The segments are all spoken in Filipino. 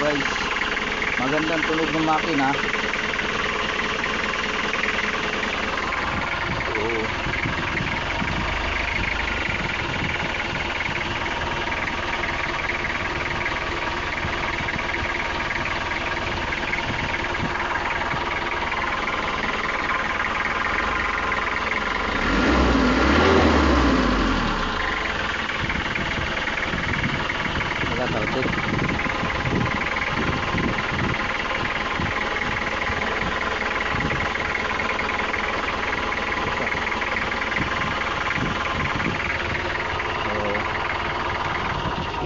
guys, magandang tunog ng makina. Nagatalsik.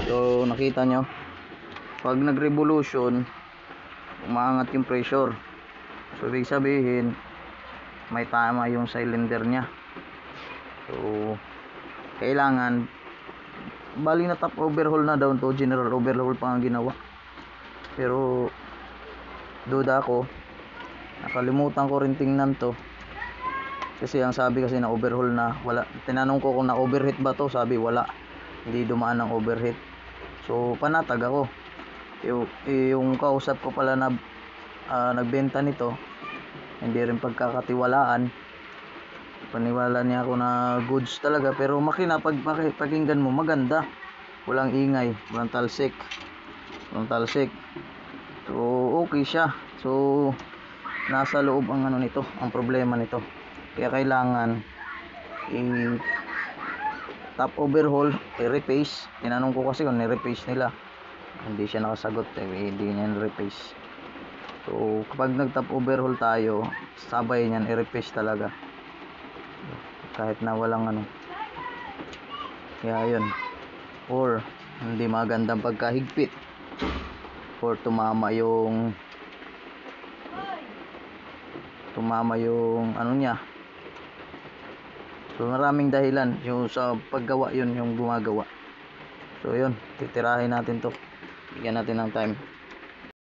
So nakita nyo, pag nag-revolution umaangat yung pressure. So ibig sabihin may tama yung cylinder nya. So kailangan, bali na top overhaul na daw to, general overhaul pa ang ginawa. Pero duda ako, nakalimutan ko rin tingnan to. Kasi ang sabi kasi na overhaul na, wala. Tinanong ko kung na overheat ba to, sabi wala, hindi dumaan ng overheat. So panatag ako. Yung kausap ko pala na nagbenta nito, hindi rin pagkakatiwalaan. Paniwala niya ako na goods talaga, pero makina pag pakinggan mo maganda, walang ingay, walang talsik. So okay siya. So nasa loob ang ano nito, ang problema nito. Kaya kailangan top overhaul, i-repace. Tinanong ko kasi kung ni-repace nila, hindi siya nakasagot, hindi niya ni-repace. So kapag nag top overhaul tayo, sabay niyan i-repace talaga, kahit na walang ano. Kaya yun, or hindi magandang pagkahigpit, or tumama yung ano niya. So maraming dahilan yung sa paggawa, yun yung gumagawa. So yun, titirahin natin to, bigyan natin ng time.